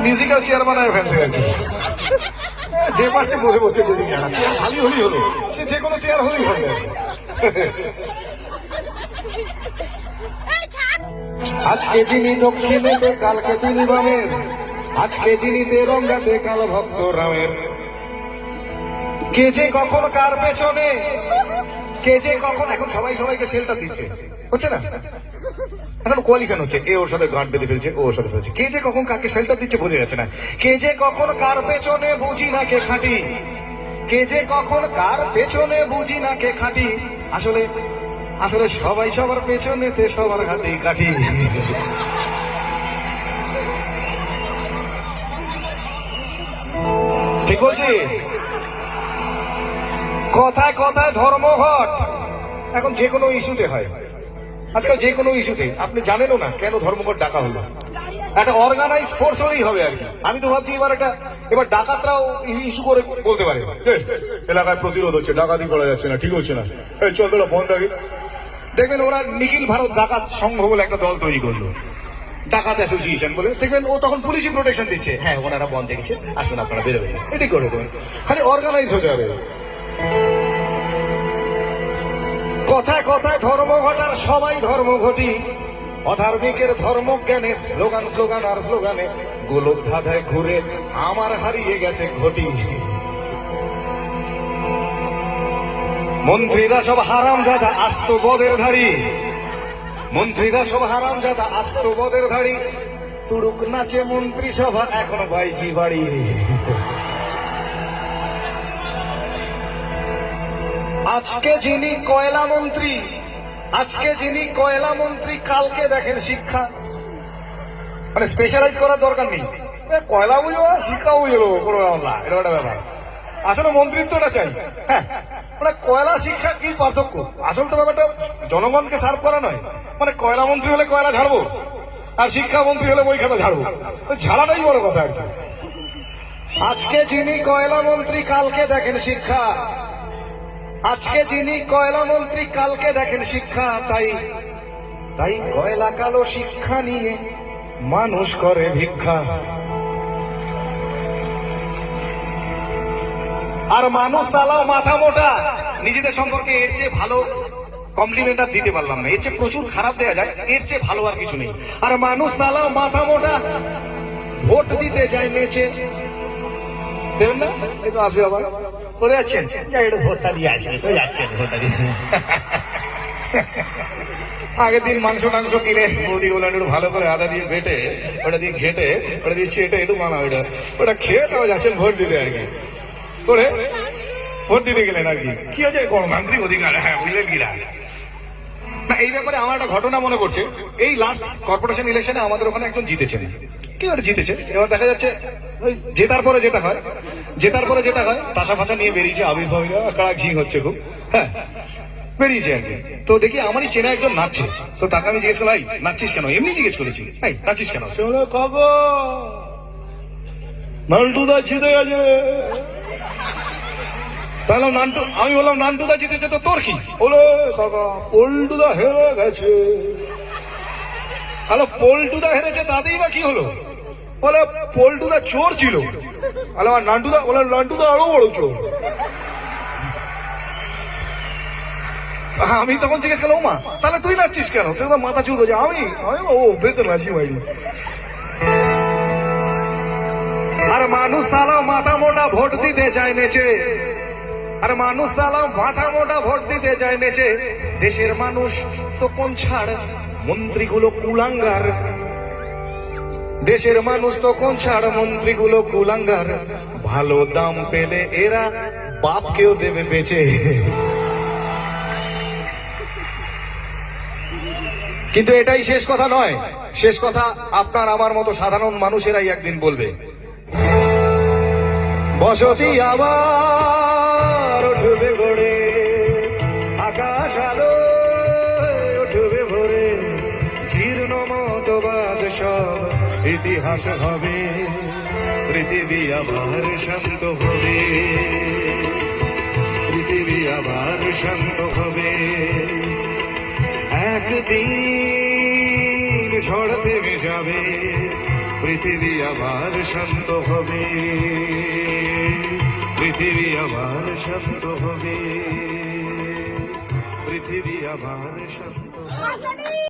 Musical chair বানায় ফেলছে যে পাশে বসে বসে যদি চেয়ার খালি হলেই হলো, সে যে কোনো চেয়ার হলেই হবে। আজকে যিনি দক্ষিণেতে কালকে তিনি বামের, আজকে যিনি তেরঙ্গাতে কাল ভক্ত রামের। কে যে কখন কার পেছনে, কে যে কখন, এখন সবাই সবাইকে শেল্টার দিচ্ছে, হচ্ছে না? এখন কোয়ালিশন হচ্ছে, এ ওর সাথে গাঁট বেঁধে ফেলছে, ও ওর সাথে ফেলছে। কে যে কখন কাকে শেল্টার দিচ্ছে বোঝা যাচ্ছে না। কে যে কখন কার পেছনে বুঝি না কে খাঁটি, কে যে কখন কার পেছনে বুঝি না কে খাঁটি। আসলে আসলে সবাই সবার পেছনেতে সবার হাতেই কাঠি। ঠিক বলছি? কথায় কথায় ধর্মঘট এখন যে কোনো ইস্যুতে হয়, আজকাল যে কোনো ইস্যুতে। আপনি জানেনও না কেন ধর্মঘট ডাকা হলো, একটা অর্গানাইজ ফোর্স হলেই হবে আর কি। আমি তো ভাবছি এবার ডাকাতরাও ইস্যু করে বলতে পারে, এলাকায় প্রতিরোধ হচ্ছে, ডাকাতি করা যাচ্ছে না, ঠিক হচ্ছে না, চল বেলা বন্ধ রাখি। দেখবেন ওরা নিখিল ভারত ডাকাত সংঘ বলে একটা দল তৈরি করলো, ডাকাত অ্যাসোসিয়েশন বলে। দেখবেন ও তখন পুলিশি প্রোটেকশন দিচ্ছে, হ্যাঁ ওনারা বন্ধ রেখেছে, আসুন আপনারা বেরোবেন, এটি করে দেবেন। খালি অর্গানাইজ হতে হবে। কথায় কথায় ধর্মঘটার সবাই ধর্মঘটি, অধার্মিকের ধর্মজ্ঞানে স্লোগান স্লোগান আর স্লোগানে গোলক ধাঁধায় ঘুরে আমার হারিয়ে গেছে ঘটি। মন্ত্রীরা সব হারামজাদা আস্ত বদের ধাড়ি, মন্ত্রীরা সব হারামজাদা আস্ত বদের ধাড়ি। তুড়ুক নাচে মন্ত্রী সভা এখন বাইজি বাড়ি। আজকে যিনি কয়লা মন্ত্রী, আজকে যিনি কয়লা মন্ত্রী কালকে দেখেন শিক্ষা। মানে স্পেশালাইজ করার দরকার নেই, কয়লা বুঝবো শিক্ষা বুঝলো কোনো না, এটা একটা ব্যাপার। আসলে মন্ত্রিত্বটা চাই। হ্যাঁ, মানে কয়লা শিক্ষা কি পার্থক্য? আসল তো ব্যাপারটা জনগণকে সার্ভ করা নয়। মানে কয়লা মন্ত্রী হলে কয়লা ঝাড়বো, আর শিক্ষা মন্ত্রী হলে বই খাতা ঝাড়বো, ঝাড়াটাই বড় কথা আর কি। আজকে যিনি কয়লা মন্ত্রী কালকে দেখেন শিক্ষা, আজকে যিনি কয়লা মন্ত্রী কালকে দেখেন শিক্ষা। তাই তাই কয়লা কালো শিক্ষা নিয়ে মানুষ করে ভিক্ষা। আর মানুষ চালাও মাথা মোটা। নিজেদের সম্পর্কে এর চেয়ে ভালো কমপ্লিমেন্ট আর দিতে পারলাম না, এর চেয়ে প্রচুর খারাপ দেওয়া যায়, এর চেয়ে ভালো আর কিছু নেই। আর মানুষ চালাও মাথা মোটা, ভোট দিতে যায় নেচে। দেবেন না? এই তো আসবে আবার করে যাচ্ছেন, একটু ভোটটা দিয়ে আসবে তো যাচ্ছেন, ভোটটা দিচ্ছে। আগের দিন মাংস টাংস কিনে বৌদি গুলো একটু ভালো করে আদা দিয়ে বেটে, ওটা দিয়ে ঘেটে, ওটা দিয়ে চেটে একটু বানা, ওটা খেয়ে তাও যাচ্ছেন ভোট দিতে আর কি। করে ভোট দিতে গেলেন আর কি। কি হয়েছে? গণতান্ত্রিক অধিকার, হ্যাঁ বুঝলেন কিনা না। এই ব্যাপারে আমার একটা ঘটনা মনে পড়ছে। এই লাস্ট কর্পোরেশন ইলেকশনে আমাদের ওখানে একজন জিতেছেন। কি করে জিতেছে? এবার দেখা যাচ্ছে ওই জেতার পরে যেটা হয়, জেতার পরে যেটা হয় টাসা ফাঁসা নিয়ে বেরিয়েছে, আবির্ভাব কারা ঘি হচ্ছে খুব, হ্যাঁ বেরিয়েছে আর কি। তো দেখি আমারই চেনা একজন নাচছে, তো তাকে আমি জিজ্ঞেস করলাম, নাচছিস কেন? এমনি জিজ্ঞেস করেছি, নাচছিস কেন? সে বলল, কাকা নান্টুদা জিতে গেছে। তাহলে নান্টু, আমি বললাম নান্টুদা জিতেছে তো তোর কি? বলে কাকা পল্টুদা হেরে গেছে। তাহলে পল্টুদা হেরেছে তাতেই বা কি হলো? বলে পল্টুদা চোর ছিল। আর নান্টুদা বলে নান্টুদা আরো বড় চোর। আমি তখন জিজ্ঞেস করলাম, মা তাহলে তুই নাচছিস কেন? তুই তো মাথা চুল করছে। আমি ও বেশ নাচি বাইরে। আর মানুষ সালা মাথা মোটা ভোট দিতে যায় নেচে, আর মানুষ সালা মাথা মোটা ভোট দিতে যায় নেচে। দেশের মানুষ তো কোন ছাড়, মন্ত্রীগুলো কুলাঙ্গার। দেশের মানুষ তো কোন ছাড়, মন্ত্রীগুলো কুলাঙ্গার। ভালো দাম পেলে এরা বাপকেও দেবে বেচে। কিন্তু এটাই শেষ কথা নয়, শেষ কথা আপনার আমার মতো সাধারণ মানুষেরাই একদিন বলবে। বসতি আবার উঠবে গড়ে, আকাশ আলো উঠবে ভরে। জীর্ণ মতবাদ সব ইতিহাস হবে, পৃথিবী আবার শান্ত হবে, পৃথিবী আবার শান্ত হবে। একদিন ঝড় থেমে যাবে, পৃথিবী আবার শান্ত হবে, পৃথিবী আবার শান্ত হবে, পৃথিবী আবার শান্ত হবে।